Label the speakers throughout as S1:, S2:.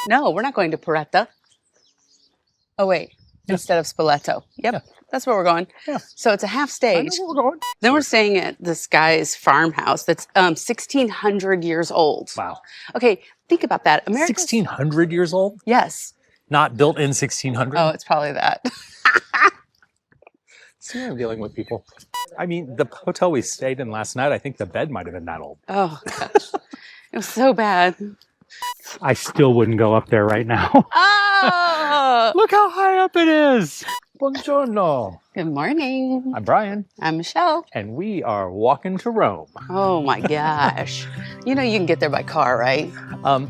S1: No, we're not going to Poreta. Oh, wait.
S2: Yeah.
S1: Instead of Spoleto. Yep.
S2: Yeah.
S1: That's where we're going.
S2: Yeah.
S1: So it's a half
S2: I
S1: stage.
S2: know where we're going.
S1: Then we're staying at this guy's farmhouse that's 1,600 years old.
S2: Wow.
S1: Okay, think about that. America's
S2: 1,600 years old?
S1: Yes.
S2: Not built in 1600?
S1: Oh, it's probably that.
S2: See, I'm dealing with people. I mean, the hotel we stayed in last night, I think the bed might have been that old.
S1: Oh, gosh. It was so bad.
S2: I still wouldn't go up there right now.
S1: Oh!
S2: Look how high up it is. Buongiorno.
S1: Good morning.
S2: I'm Brian,
S1: I'm Michelle.
S2: and we are walking to Rome.
S1: Oh, my gosh. You know you can get there by car, right?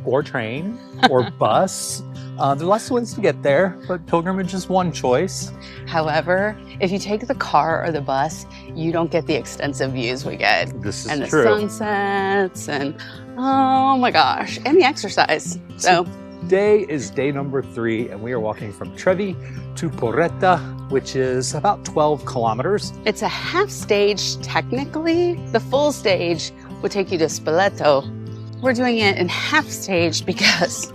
S2: Or train, or bus. There are lots of ways to get there, but pilgrimage is one choice.
S1: However, if you take the car or the bus, you don't get the extensive views we get.
S2: This is
S1: And the
S2: true.
S1: sunsets and, oh my gosh, and the exercise. So
S2: Today is day number 3, and we are walking from Trevi to Poreta, which is about 12 kilometers.
S1: it's a half stage technically. The full stage would take you to Spoleto. We're doing it in half stage because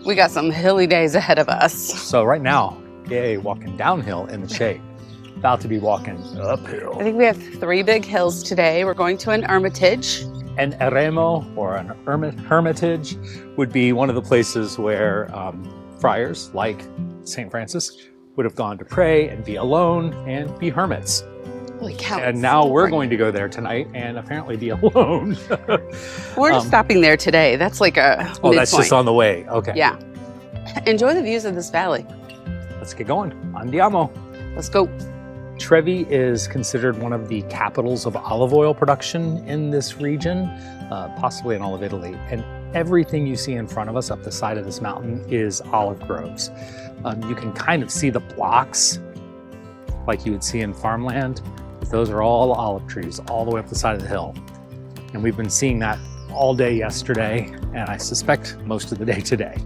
S1: we got some hilly days ahead of us.
S2: So right now, yay, walking downhill in the shade. About to be walking
S1: I
S2: uphill.
S1: think we have 3 big hills today. We're going to an Hermitage.
S2: An Eremo, or an Hermitage, would be one of the places where friars like St. Francis would have gone to pray and be alone and be hermits.
S1: Holy cow.
S2: And now we're going to go there tonight and apparently be alone.
S1: We're just stopping there today. That's like a
S2: Oh, that's
S1: midpoint.
S2: just on the way. Okay.
S1: Yeah. Enjoy the views of this valley.
S2: Let's get going. Andiamo.
S1: Let's go.
S2: Trevi is considered one of the capitals of olive oil production in this region, possibly in all of Italy. And everything you see in front of us up the side of this mountain is olive groves. You can kind of see the blocks like you would see in farmland. But those are all olive trees all the way up the side of the hill. And we've been seeing that all day yesterday, and I suspect most of the day today.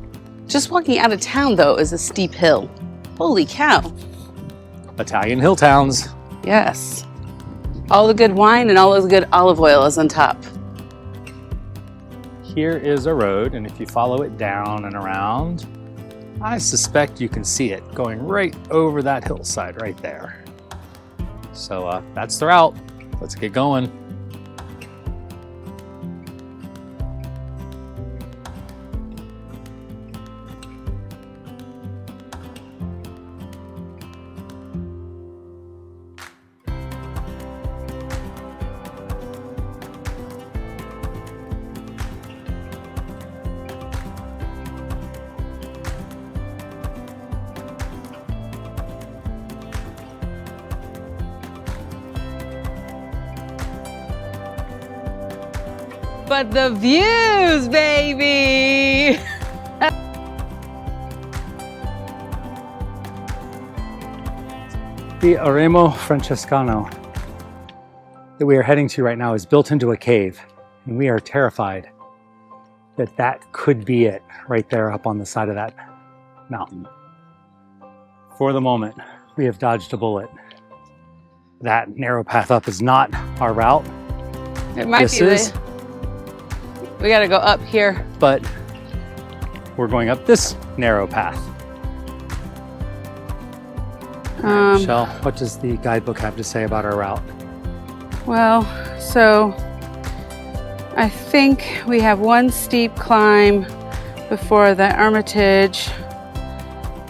S1: Just walking out of town, though, is a steep hill. Holy cow.
S2: Italian hill towns.
S1: Yes. All the good wine and all the good olive oil is on top.
S2: Here is a road, and if you follow it down and around, I suspect you can see it going right over that hillside right there. So that's the route. Let's get going.
S1: But the views, baby!
S2: The Eremo Francescano that we are heading to right now is built into a cave, and we are terrified that that could be it right there up on the side of that mountain. For the moment, we have dodged a bullet. That narrow path up is not our route.
S1: It might
S2: This
S1: be
S2: is,
S1: we gotta go up here.
S2: but we're going up this narrow path. Michelle, what does the guidebook have to say about our route?
S1: Well, so I think we have one steep climb before the Hermitage,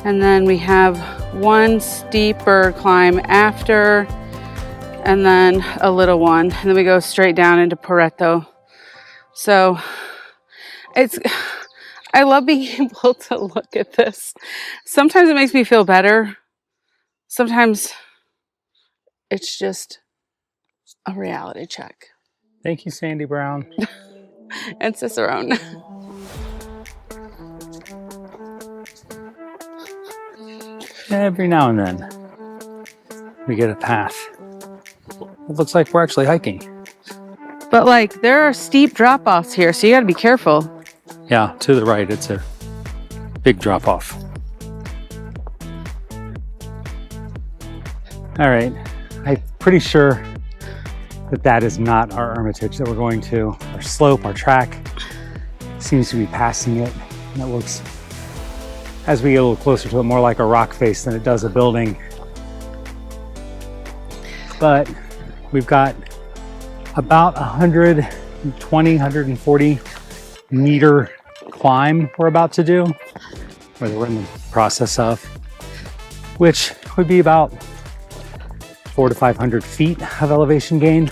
S1: and then we have one steeper climb after, and then a little one, and then we go straight down into Poreta. So I love being able to look at this. Sometimes it makes me feel better. Sometimes it's just a reality check.
S2: Thank you, Sandy Brown.
S1: And Cicerone.
S2: Every now and then, we get a path. It looks like we're actually hiking.
S1: But like, there are steep drop-offs here, so you gotta be careful.
S2: Yeah, to the right, it's a big drop off. All right, I'm pretty sure that that is not our Hermitage that we're going to. Our slope, our track seems to be passing it, and it looks as we get a little closer to it, more like a rock face than it does a building. But we've got about 120, 140 meter climb we're about to do, or we're in the process of, which would be about 400 to 500 feet of elevation gain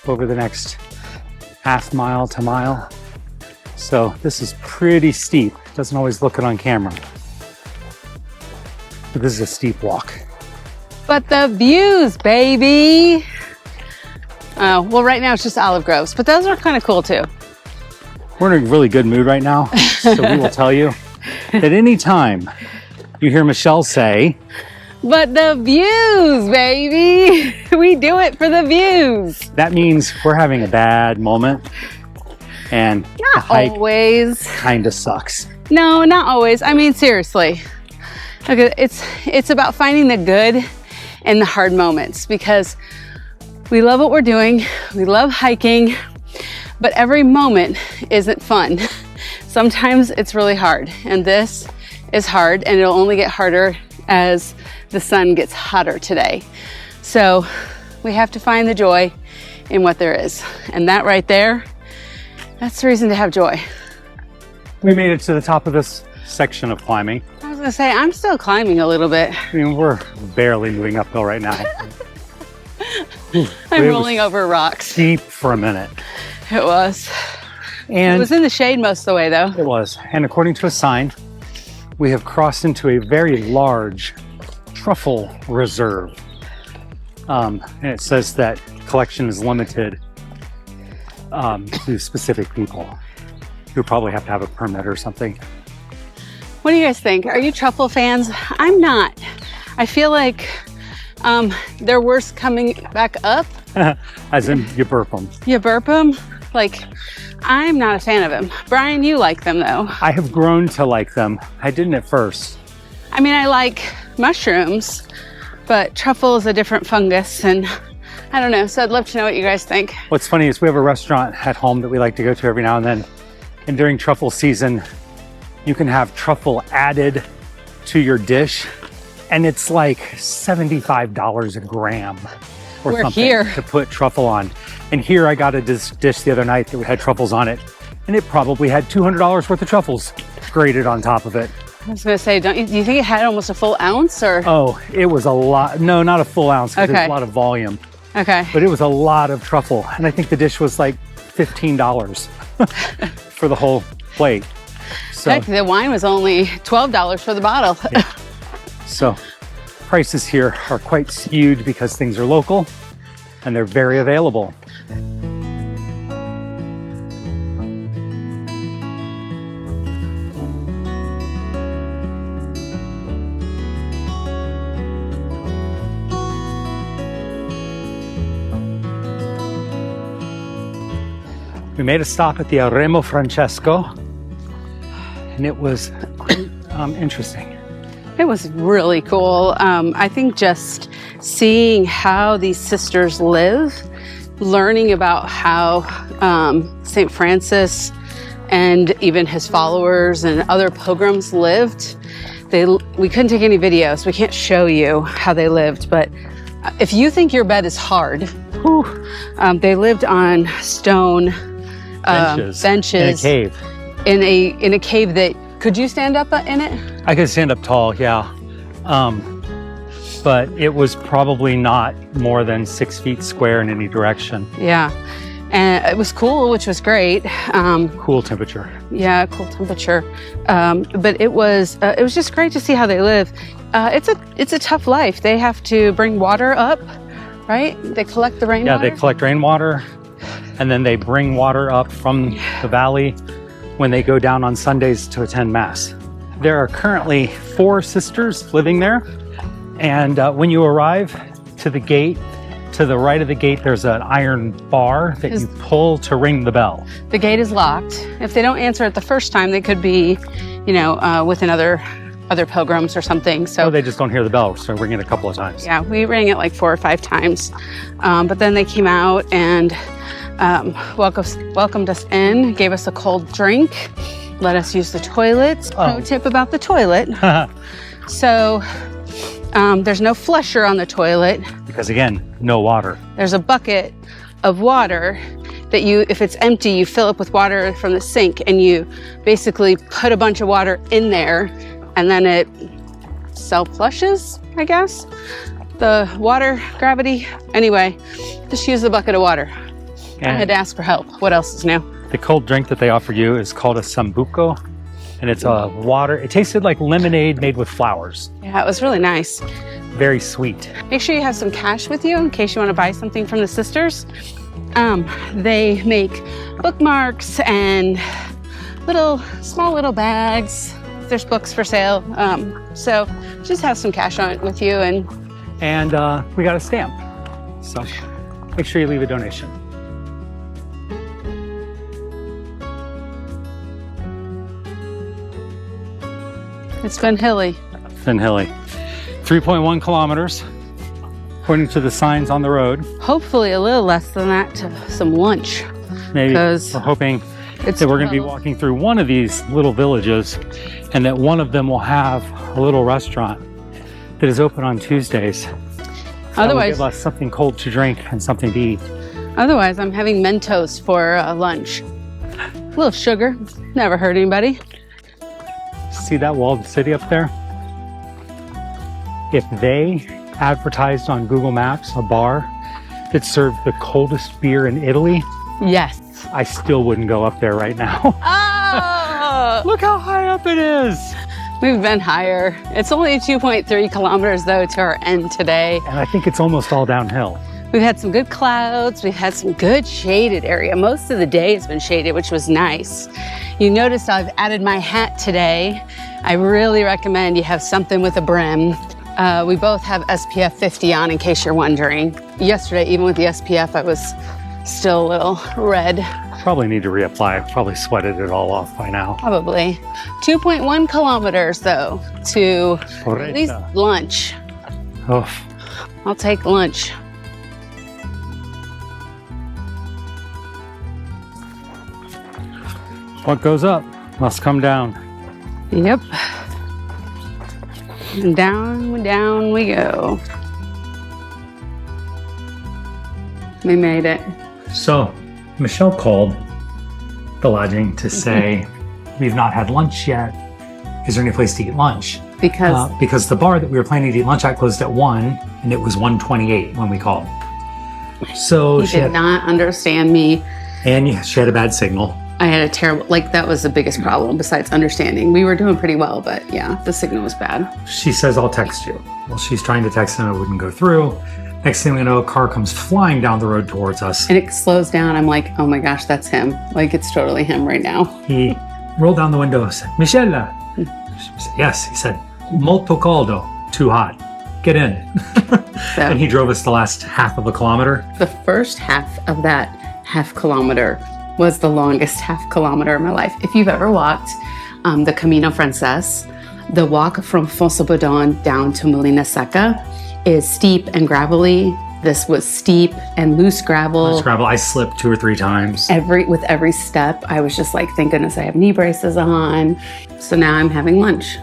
S2: over the next half mile to mile. So this is pretty steep. Doesn't always look it on camera, but this is a steep walk.
S1: But the views, baby. Oh, well, right now it's just olive groves, but those are kind of cool too.
S2: We're in a really good mood right now, so we will tell you that any time you hear Michelle say,
S1: but the views, baby. We do it for the views.
S2: that means we're having a bad moment, and the hike
S1: Always.
S2: kind of sucks.
S1: No, not always. I mean, seriously. Okay, it's about finding the good in the hard moments, because we love what we're doing. We love hiking, but every moment isn't fun. Sometimes it's really hard, and this is hard, and it'll only get harder as the sun gets hotter today. So we have to find the joy in what there is. And that right there, that's the reason to have joy.
S2: We made it to the top of this section of climbing.
S1: I was gonna say, I'm still climbing a little bit.
S2: I mean, we're barely moving uphill right now.
S1: I'm rolling over rocks.
S2: Steep for a minute.
S1: It was.
S2: And
S1: It was in the shade most of the way though.
S2: it was. And according to a sign, we have crossed into a very large truffle reserve. And it says that collection is limited to specific people who probably have to have a permit or something.
S1: What do you guys think? Are you truffle fans? I'm not. I feel like they're worse coming back up.
S2: As in, you burp them.
S1: You burp them? Like, I'm not a fan of them. Brian, you like them though.
S2: I have grown to like them. I didn't at first.
S1: I mean, I like mushrooms, but truffle is a different fungus, and I don't know. So I'd love to know what you guys think.
S2: What's funny is we have a restaurant at home that we like to go to every now and then. And during truffle season, you can have truffle added to your dish, and it's like $75 a gram or
S1: We're
S2: something
S1: here.
S2: to put truffle on. And here I got a dish the other night that had truffles on it, and it probably had $200 worth of truffles grated on top of it.
S1: I was gonna say, do you think it had almost a full ounce or?
S2: Oh, it was a lot. No, not a full ounce, because
S1: Okay.
S2: there's a lot of volume.
S1: Okay.
S2: But it was a lot of truffle, and I think the dish was like $15 for the whole plate. So,
S1: Heck, the wine was only $12 for the bottle.
S2: yeah. So prices here are quite skewed because things are local and they're very available. We made a stop at the Eremo di Francesco, and it was quite interesting.
S1: It was really cool. I think just seeing how these sisters live, learning about how St. Francis and even his followers and other pilgrims lived. We couldn't take any videos. We can't show you how they lived, but if you think your bed is hard, they lived on stone benches in a
S2: cave.
S1: In a cave that, could you stand up in it?
S2: I could stand up tall, yeah. But it was probably not more than 6 feet square in any direction.
S1: Yeah, and it was cool, which was great.
S2: Cool temperature.
S1: Yeah, cool temperature. But it was just great to see how they live. It's a tough life. They have to bring water up, right? They collect the rainwater.
S2: Yeah, they collect rainwater, and then they bring water up from the valley when they go down on Sundays to attend Mass. There are currently 4 sisters living there, and when you arrive to the gate, to the right of the gate, there's an iron bar that you pull to ring the bell.
S1: The gate is locked. If they don't answer it the first time, they could be, with other pilgrims or something. So
S2: Or they just don't hear the bell, so ring it a couple of times.
S1: yeah, we rang it like 4 or 5 times. But then they came out and welcomed us in, gave us a cold drink, let us use the toilets. Pro tip about the toilet. So there's no flusher on the toilet.
S2: Because again, no water.
S1: There's a bucket of water that you, if it's empty, you fill up with water from the sink and you basically put a bunch of water in there and then it self-flushes, I guess. The water, gravity. Anyway, just use the bucket of water. And I had to ask for help. What else is new?
S2: The cold drink that they offer you is called a sambuco. And it's water. It tasted like lemonade made with flowers.
S1: Yeah, it was really nice.
S2: Very sweet.
S1: Make sure you have some cash with you in case you want to buy something from the sisters. They make bookmarks and small little bags. There's books for sale. So just have some cash on it with you. And
S2: we got a stamp. So make sure you leave a donation.
S1: It's been hilly.
S2: It's been hilly. 3.1 kilometers, according to the signs on the road.
S1: Hopefully a little less than that to some lunch.
S2: Maybe we're hoping that we're going to be walking through one of these little villages and that one of them will have a little restaurant that is open on Tuesdays. That will give us something cold to drink and something to eat.
S1: Otherwise, I'm having Mentos for lunch. A little sugar, never hurt anybody.
S2: See that walled city up there? If they advertised on Google Maps a bar that served the coldest beer in Italy,
S1: yes,
S2: I still wouldn't go up there right now.
S1: Oh!
S2: Look how high up it is.
S1: We've been higher. It's only 2.3 kilometers though to our end today.
S2: And I think it's almost all downhill.
S1: We've had some good clouds. We've had some good shaded area. Most of the day has been shaded, which was nice. You noticed I've added my hat today. I really recommend you have something with a brim. We both have SPF 50 on in case you're wondering. Yesterday, even with the SPF, I was still a little red.
S2: Probably need to reapply. Probably sweated it all off by now.
S1: Probably. 2.1 kilometers though to
S2: Poreta.
S1: At least lunch.
S2: Oof.
S1: I'll take lunch.
S2: What goes up must come down.
S1: Yep. And down we go. We made it.
S2: So, Michelle called the lodging to say, we've not had lunch yet. Is there any place to eat lunch? Because the bar that we were planning to eat lunch at closed at 1, and it was 1:28 when we called. So
S1: she did not understand me.
S2: And she had a bad signal.
S1: I had a terrible, that was the biggest problem besides understanding. We were doing pretty well, but yeah, the signal was bad. She
S2: says, I'll text you. Well, she's trying to text and it wouldn't go through. Next thing we know, a car comes flying down the road towards us.
S1: And it slows down. I'm like, oh my gosh, that's him. It's totally him right now.
S2: He rolled down the window and said, Michelle. She said, yes. He said, molto caldo, too hot. Get in. So, and he drove us the last half of a kilometer.
S1: The first half of that half kilometer was the longest half kilometer of my life. If you've ever walked the Camino Frances, the walk from Fossabodon down to Molina Seca is steep and gravelly. This was steep and loose gravel.
S2: Loose gravel. I slipped 2 or 3 times.
S1: With every step, I was just like, thank goodness I have knee braces on. So now I'm having lunch.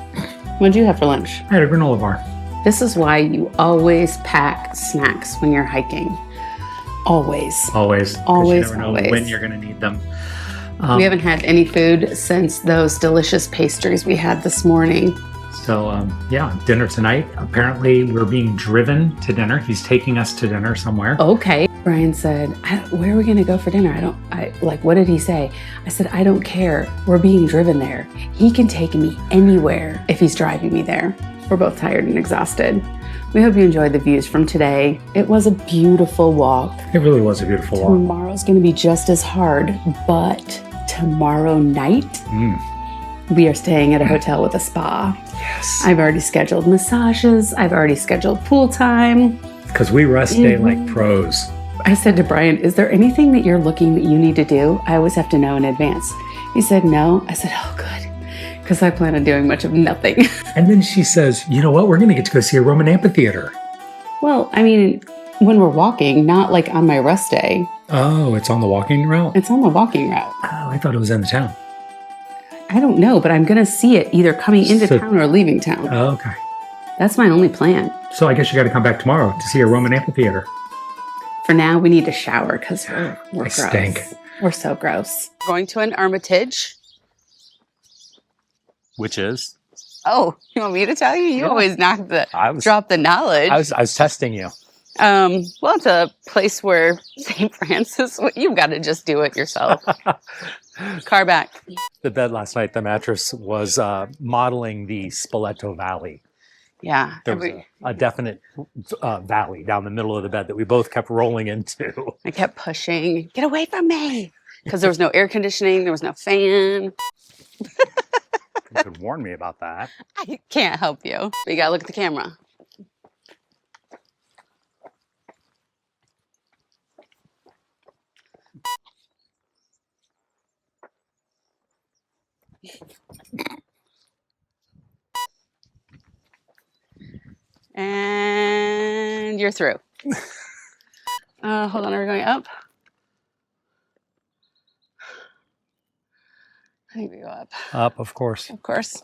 S1: What did you have for lunch?
S2: I had a granola bar.
S1: This is why you always pack snacks when you're hiking. Always.
S2: Always.
S1: Always.
S2: You never know when you're going to need them.
S1: We haven't had any food since those delicious pastries we had this morning.
S2: So, dinner tonight. Apparently, we're being driven to dinner. He's taking us to dinner somewhere.
S1: Okay. Brian said, where are we going to go for dinner? What did he say? I said, I don't care. We're being driven there. He can take me anywhere if he's driving me there. We're both tired and exhausted. We hope you enjoyed the views from today. It was a beautiful walk.
S2: It really was a beautiful walk.
S1: Tomorrow's going to be just as hard, but tomorrow night, we are staying at a hotel with a spa.
S2: Yes.
S1: I've already scheduled massages. I've already scheduled pool time.
S2: Because we rest day like pros.
S1: I said to Brian, is there anything that you're looking that you need to do? I always have to know in advance. He said, no. I said, oh, good. Because I plan on doing much of nothing.
S2: And then she says, you know what? We're going to get to go see a Roman amphitheater.
S1: Well, I mean, when we're walking, not on my rest day.
S2: Oh, it's on the walking route?
S1: It's on the walking route.
S2: Oh, I thought it was in the town.
S1: I don't know, but I'm going to see it either coming into town or leaving town.
S2: Oh, okay.
S1: That's my only plan.
S2: So I guess you got to come back tomorrow to see a Roman amphitheater.
S1: For now, we need to shower because we're gross.
S2: Stink.
S1: We're so gross. Going to an Hermitage.
S2: Which is?
S1: Oh, you want me to tell you? You always drop the knowledge.
S2: I was testing you.
S1: Well, it's a place where St. Francis, you've got to just do it yourself. Car back.
S2: The bed last night, the mattress was modeling the Spoleto Valley.
S1: Yeah.
S2: There was a definite valley down the middle of the bed that we both kept rolling into.
S1: I kept pushing, get away from me. Because there was no air conditioning, there was no fan.
S2: You could warn me about that.
S1: I can't help you. But you gotta look at the camera. And you're through. Hold on, are we going up? I think we go up.
S2: Up, of course.
S1: Of course.